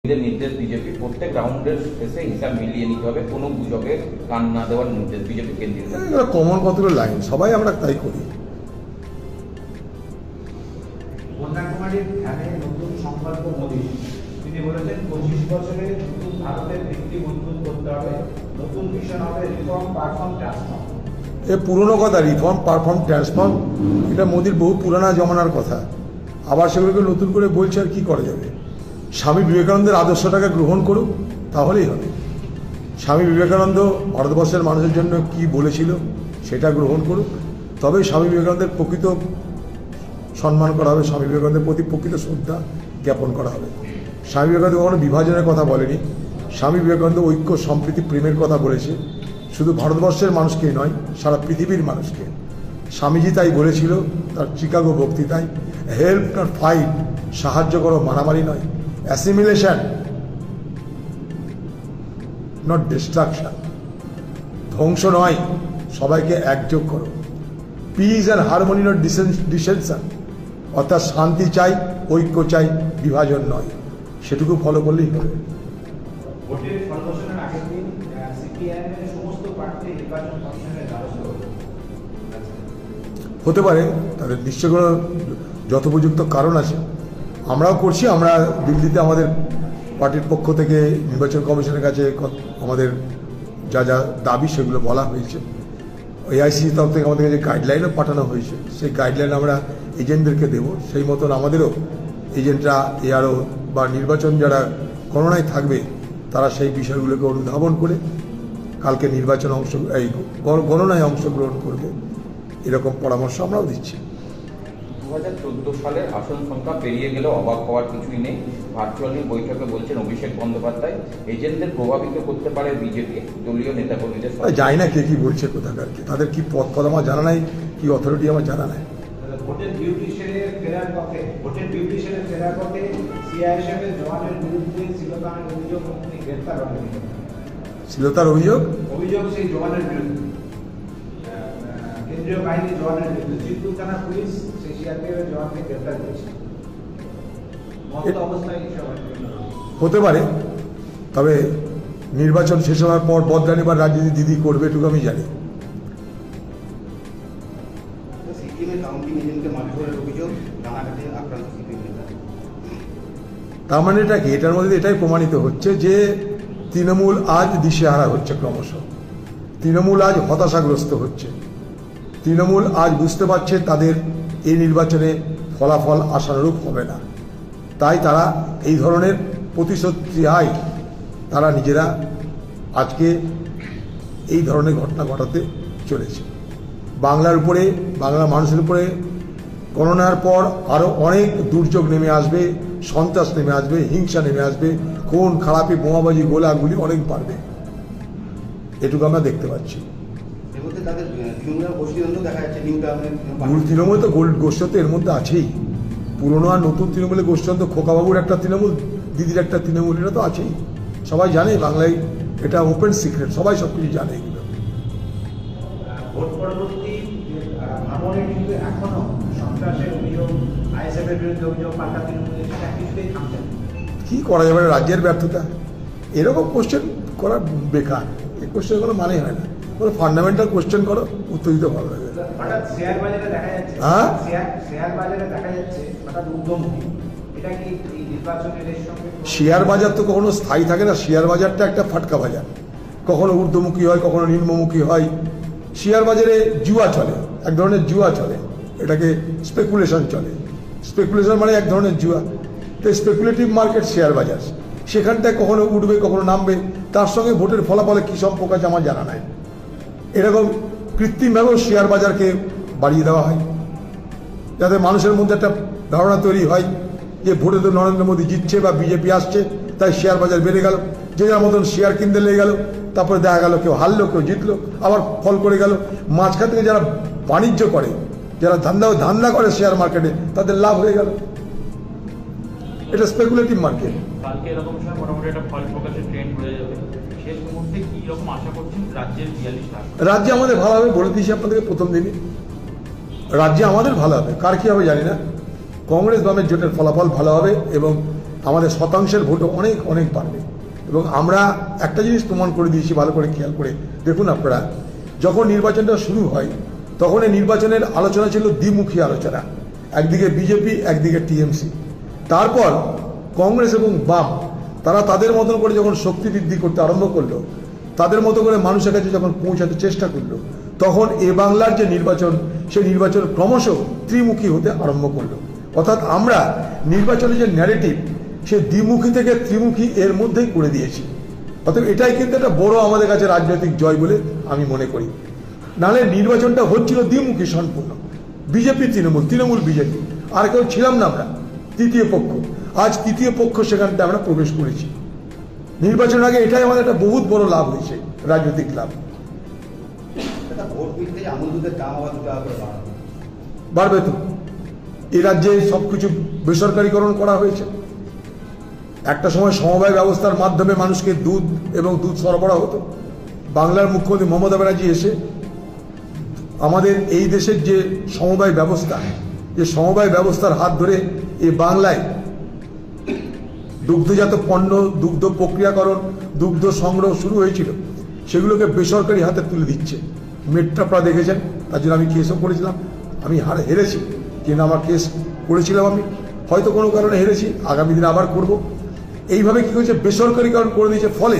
নির্দেশ বিজেপি প্রত্যেক রাউন্ডের শেষে হিসাব মিলিয়ে নিতে হবে, কোনো গুজবে কান না দেওয়ার নির্দেশ বিজেপি কেন্দ্রীয়। কমন কতগুলো লাইন, সবাই আমরা তাই করি। কন্যাকুমারীর ধ্যানে নতুন সংকল্প মোদী, তিনি বলেছেন 25 বছরে নতুন ভারতের ভিত্তি মজবুত করতে হবে, নতুন মিশন হবে রিফর্ম পারফর্ম ট্রান্সফর্ম। এ পুরনো কথা, রিফর্ম পারফর্ম ট্রান্সফর্ম, এটা মোদির বহু পুরানা জমানার কথা। আবার সেগুলোকে নতুন করে বলছে, আর কি করা যাবে? স্বামী বিবেকানন্দের আদর্শটাকে গ্রহণ করুক, তাহলেই হবে। স্বামী বিবেকানন্দ ভারতবর্ষের মানুষের জন্য কি বলেছিল সেটা গ্রহণ করুক, তবেই স্বামী বিবেকানন্দের প্রকৃত সম্মান করা হবে, স্বামী বিবেকানন্দের প্রতি প্রকৃত শ্রদ্ধা জ্ঞাপন করা হবে। স্বামী বিবেকানন্দ কখনো বিভাজনের কথা বলেনি। স্বামী বিবেকানন্দ ঐক্য, সম্প্রীতি, প্রেমের কথা বলেছে, শুধু ভারতবর্ষের মানুষকেই নয়, সারা পৃথিবীর মানুষকে। স্বামীজি তাই বলেছিল তার চিকাগো বক্তৃতায়, হেল্প নট ফাইট, সাহায্য করো, মারামারি নয়। অ্যাসিমিলেশন নট ডিস্ট্রাকশন, ধ্বংস নয়, সবাইকে একযোগ করো। পিস অ্যান্ড হারমোনি নট ডিসেনশন, অর্থাৎ শান্তি চাই, ঐক্য চাই, বিভাজন নয়। সেটুকু ফলো করলেই হবে। ভোটের ফল ঘোষণার আগের দিন সিপিআইএমের সমস্ত প্রার্থী নির্বাচন কমিশনের দ্বারস্থ হতে পারে, তাদের নিশ্চয় কোনো যথোপযুক্ত কারণ আছে। আমরাও করছি। আমরা দিল্লিতে আমাদের পার্টির পক্ষ থেকে নির্বাচন কমিশনের কাছে আমাদের যা যা দাবি সেগুলো বলা হয়েছে। এআইসি তরফ থেকে আমাদের কাছে গাইডলাইনও পাঠানো হয়েছে। সেই গাইডলাইন আমরা এজেন্টদেরকে দেব। সেই মতন আমাদেরও এজেন্টরা এআরও বা নির্বাচন যারা গণনায় থাকবে, তারা সেই বিষয়গুলোকে অনুধাবন করে কালকে নির্বাচন গণনায় অংশগ্রহণ করবে, এরকম পরামর্শ আমরাও দিচ্ছি। 2014 সালের আসন সংখ্যা পেরিয়ে গেলেও অবাক হওয়ার কিছুই নেই। ভার্চুয়ালি বৈঠকে বলছেন অভিষেক বন্দ্যোপাধ্যায়, এজেন্টদের প্রভাবিত করতে পারে বিজেপি দলীয় নেতাকর্মীদের। জানি না কে কি বলছে, কোথাকার কি, তাদের কি পদ আমার জানা নাই, কি অথরিটি আমার জানা নাই। ভোটের ডিউটি সেরে ফেরার পথে সিআইএসএফের জওয়ানের বিরুদ্ধে শ্লীলতাহানির অভিযোগ তিনি গ্রেফতার হলেন। শ্লীলতার অভিযোগ সেই জওয়ানের বিরুদ্ধে, কেন্দ্রীয় বাহিনীর জওয়ানের বিরুদ্ধে চিত্তুর থানা পুলিশ সেই সিআরপিএফের জওয়ানকে গ্রেফতার করেছে। মত অবস্থায় হতে পারে, তবে নির্বাচন শেষ হওয়ার পর বদলানি বা রাজনীতি দিদি করবে, এটুকু আমি জানি। তার মানে এটা কি? এটার মধ্যে এটাই প্রমাণিত হচ্ছে যে তৃণমূল আজ দিশেহারা হচ্ছে ক্রমশ। তৃণমূল আজ হতাশাগ্রস্ত হচ্ছে। তৃণমূল আজ বুঝতে পারছে তাদের এই নির্বাচনে ফলাফল আশানুরূপ হবে না। তাই তারা এই ধরনের প্রতিশ্রুতিহায় তারা নিজেরা আজকে এই ধরনের ঘটনা ঘটাতে চলেছে। বাংলার উপরে, বাংলা মানুষের উপরে গণনার পর আরও অনেক দুর্যোগ নেমে আসবে, সন্ত্রাস নেমে আসবে, হিংসা নেমে আসবে, খুন খারাপি, বোমাবাজি, গোলাগুলি অনেক বাড়বে। এটুকু আমরা দেখতে পাচ্ছি। তৃণমূল তো গোষ্ঠী এর মধ্যে আছেই, পুরনো আর নতুন তৃণমূলের গোষ্ঠী, খোকাবাবুর একটা তৃণমূল, দিদির একটা তৃণমূল, এটা তো আছেই। সবাই জানে, বাংলায় এটা ওপেন সিক্রেট, সবাই সবকিছু জানে এগুলো। ভোট পরবর্তী আমলে কিন্তু এখনো সন্ত্রাসের অভিযোগ, আইএসএফের বিরুদ্ধে অভিযোগ, পাল্টা তৃণমূলের, সেটা কিছুতেই থামছে না। কি করা যাবে? রাজ্যের ব্যর্থতা। এরকম কোশ্চেন করা বেকার, এই কোশ্চেন কোনো মানে হয় না। কোনো ফান্ডামেন্টাল কোশ্চেন করো, উত্তর দিতে ভালো লাগে। হঠাৎ শেয়ার বাজারে দেখা যাচ্ছে, হঠাৎ ঊর্ধ্বমুখী, এটা কি এই নির্বাচনের সঙ্গে? শেয়ার বাজার তো কখনো স্থায়ী থাকে না। শেয়ার বাজারটা একটা ফাটকা বাজার, কখনো ঊর্ধ্বমুখী হয়, কখনো নিম্নমুখী হয়। শেয়ার বাজারে জুয়া চলে, এক ধরনের জুয়া চলে, এটাকে স্পেকুলেশন চলে। স্পেকুলেশন মানে এক ধরনের জুয়া। তো স্পেকুলেটিভ মার্কেট শেয়ার বাজার, সেখানটায় কখনো উঠবে, কখনো নামবে। তার সঙ্গে ভোটের ফলাফলে কী সম্পর্ক আছে আমার জানা নাই। এরকম কৃত্রিমভাবেও শেয়ার বাজারকে বাড়িয়ে দেওয়া হয়, যাতে মানুষের মধ্যে একটা ধারণা তৈরি হয় যে ভোটে তো নরেন্দ্র মোদী জিতছে বা বিজেপি আসছে, তাই শেয়ার বাজার বেড়ে গেল। যে যার মতন শেয়ার কিনতে লেগে গেল, তারপরে দেখা গেল কেউ হারলো, কেউ জিতলো, আবার ফল করে গেল। মাঝখান থেকে যারা বাণিজ্য করে, যারা ধান্দা করে শেয়ার মার্কেটে, তাদের লাভ হয়ে গেল। এটা স্পেকুলেটিভ মার্কেট। কালকে এরকম সময় মোটামুটি একটা ফল প্রকাশের ট্রেন্ড হয়ে যাবে। শেষ মুহূর্তে কি রকম আশা করছেন রাজ্যের 42টা? রাজ্যে আমাদের ভালো হবে, বলে দিয়েছি আপনাদেরকে প্রথম দিনই। রাজ্যে আমাদের ভালো হবে, কার কী হবে জানি না। কংগ্রেস বামের জোটের ফলাফল ভালো হবে এবং আমাদের শতাংশের ভোটও অনেক অনেক বাড়বে। এবং আমরা একটা জিনিস প্রমাণ করে দিয়েছি, ভালো করে খেয়াল করে দেখুন আপনারা, যখন নির্বাচনটা শুরু হয় তখন এই নির্বাচনের আলোচনা ছিল দ্বিমুখী আলোচনা, একদিকে বিজেপি একদিকে টিএমসি। তারপর কংগ্রেস এবং বাম তারা তাদের মতন করে যখন শক্তি বৃদ্ধি করতে আরম্ভ করলো, তাদের মতো করে মানুষের কাছে যখন পৌঁছাতে চেষ্টা করলো, তখন এ বাংলার যে নির্বাচন, সেই নির্বাচন ক্রমশ ত্রিমুখী হতে আরম্ভ করলো। অর্থাৎ আমরা নির্বাচনের যে ন্যারেটিভ, সে দ্বিমুখী থেকে ত্রিমুখী এর মধ্যেই করে দিয়েছি। অর্থাৎ এটাই কিন্তু একটা বড় আমাদের কাছে রাজনৈতিক জয় বলে আমি মনে করি। নাহলে নির্বাচনটা হচ্ছিল দ্বিমুখী সম্পূর্ণ, বিজেপি তৃণমূল, তৃণমূল বিজেপি, আর কেউ ছিলাম না আমরা তৃতীয় পক্ষ। আজ তৃতীয় পক্ষ সেখানটা আমরা প্রবেশ করেছি। নির্বাচন আগে এটাই আমাদের একটা বহুত বড় লাভ হয়েছে, রাজনৈতিক লাভ। ভোট দিতে আমুল দুধের দাম আবার 2 টাকা করে বাড়াবে। বাড়বে তো, এই রাজ্যে সবকিছু বেসরকারীকরণ করা হয়েছে। একটা সময় সমবায় ব্যবস্থার মাধ্যমে মানুষকে দুধ এবং দুধ সরবরাহ হতো। বাংলার মুখ্যমন্ত্রী মমতা ব্যানার্জি এসে আমাদের এই দেশের যে সমবায় ব্যবস্থা, যে সমবায় ব্যবস্থার হাত ধরে এই বাংলায় দুগ্ধজাত পণ্য, দুগ্ধ প্রক্রিয়াকরণ, দুগ্ধ সংগ্রহ শুরু হয়েছিল, সেগুলোকে বেসরকারি হাতে তুলে দিচ্ছে। মেট্রাপড়া দেখেছেন, তার জন্য আমি কেসও করেছিলাম। আমি হেরেছি, কিন্তু আমার কেস করেছিলাম, আমি হয়তো কোনো কারণে হেরেছি, আগামী দিনে আবার করব। এইভাবে কী হয়েছে, বেসরকারীকরণ করে দিয়েছে। ফলে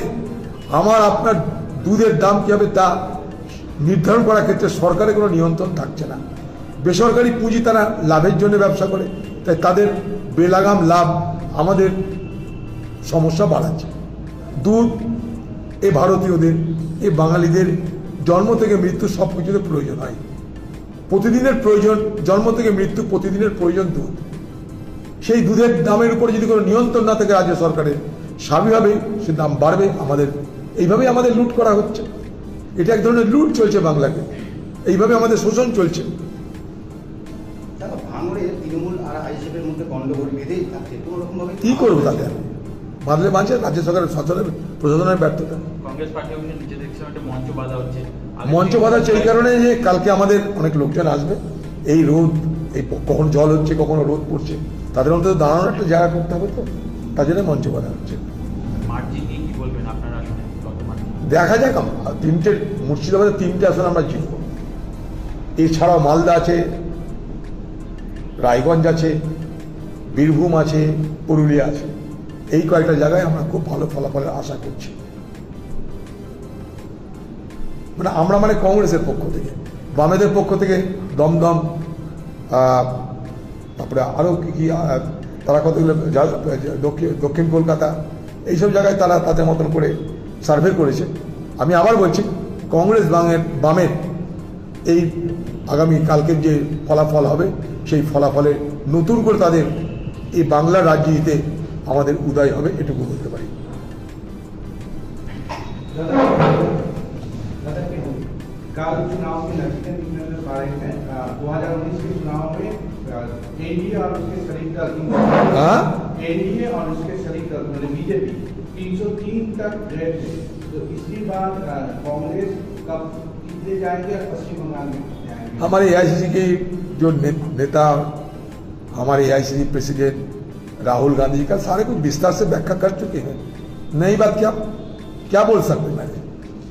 আমার আপনার দুধের দাম কী হবে তা নির্ধারণ করার ক্ষেত্রে সরকারের কোনো নিয়ন্ত্রণ থাকছে না। বেসরকারি পুঁজি তারা লাভের জন্য ব্যবসা করে, তাই তাদের বেলাগাম লাভ আমাদের সমস্যা বাড়াচ্ছে। দুধ এ ভারতীয়দের, এ বাঙালিদের জন্ম থেকে মৃত্যু সব কিছুতে প্রয়োজন হয়, প্রতিদিনের প্রয়োজন, জন্ম থেকে মৃত্যু প্রতিদিনের প্রয়োজন দুধ। সেই দুধের দামের উপর যদি কোনো নিয়ন্ত্রণ না থাকে রাজ্য সরকারের, স্বাভাবিকভাবেই সে দাম বাড়বে। এইভাবেই আমাদের লুট করা হচ্ছে। এটা এক ধরনের লুট চলছে বাংলাকে, এইভাবে আমাদের শোষণ চলছে। দেখো, ভাঙড়ে তৃণমূল আর আইএসএফের মধ্যে গন্ডগোল বেঁধেই থাকছে, কোনো রকমভাবে কি করবো তাতে? বাদলে বাঁচে রাজ্য সরকারের প্রশাসনের ব্যর্থতা। কংগ্রেস পার্টি অফিসে নিচে দেখছিলাম একটা মঞ্চ বাঁধা হচ্ছে। মঞ্চ বাঁধা হচ্ছে এই কারণে যে কালকে আমাদের অনেক লোকজন আসবে। এই রোদ, এই কখন জল হচ্ছে, কখনো রোদ পড়ছে, তাদের অন্তত দাঁড়ানোর একটা জায়গা করতে হবে, তো তার জন্য মঞ্চ বাঁধা হচ্ছে। মার্জি নিয়ে কি বলবেন আপনারা আসলে? দেখা যাক, তিনটে মুর্শিদাবাদের 3টে আসন আমরা জিতব। এছাড়াও মালদা আছে, রায়গঞ্জ আছে, বীরভূম আছে, পুরুলিয়া আছে। এই কয়েকটা জায়গায় আমরা খুব ভালো ফলাফলের আশা করছি। আমরা কংগ্রেসের পক্ষ থেকে, বামেদের পক্ষ থেকে দমদম, তারপরে আরও কি তারা কতগুলো দক্ষিণ কলকাতা, এইসব জায়গায় তারা তাদের মতন করে সার্ভে করেছে। আমি আবার বলছি, কংগ্রেস বামের এই আগামী কালকের যে ফলাফল হবে, সেই ফলাফলে নতুন করে তাদের এই বাংলার রাজনীতিতে আমাদের উদয় হবে, এটুকু বলতে পারি। कल चुनाव के नतीजे निकलने के बारे में 2019 के चुनाव में एनडीए और उसके शरीक दल एनडीए और उसके शरीक दल मतलब बीजेपी 303 तक गए थे। तो इसी बार कांग्रेस कब कितने जाएंगे और पश्चिम बंगाल में जाएंगे? हमारे एआईसीसी के जो नेता, हमारे एआईसीसी प्रेसिडेंट राहुल गांधी जी का सारे कुछ विस्तार से व्याख्या कर चुके हैं। नई बात क्या बोल सकते मैंने?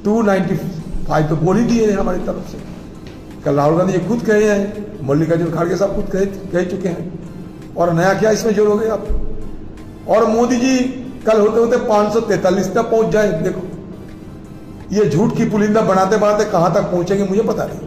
295 तो बोल ही दिए हैं हमारी तरफ से। कल राहुल गांधी जी खुद कहे हैं, मल्लिकार्जुन खड़गे साहब खुद कह चुके हैं। और नया क्या इसमें जोड़ोगे आप? और मोदी जी कल होते होते 543 तक पहुंच जाए। देखो, ये झूठ की पुलिंदा बनाते बनाते कहां तक पहुंचेंगे मुझे पता नहीं।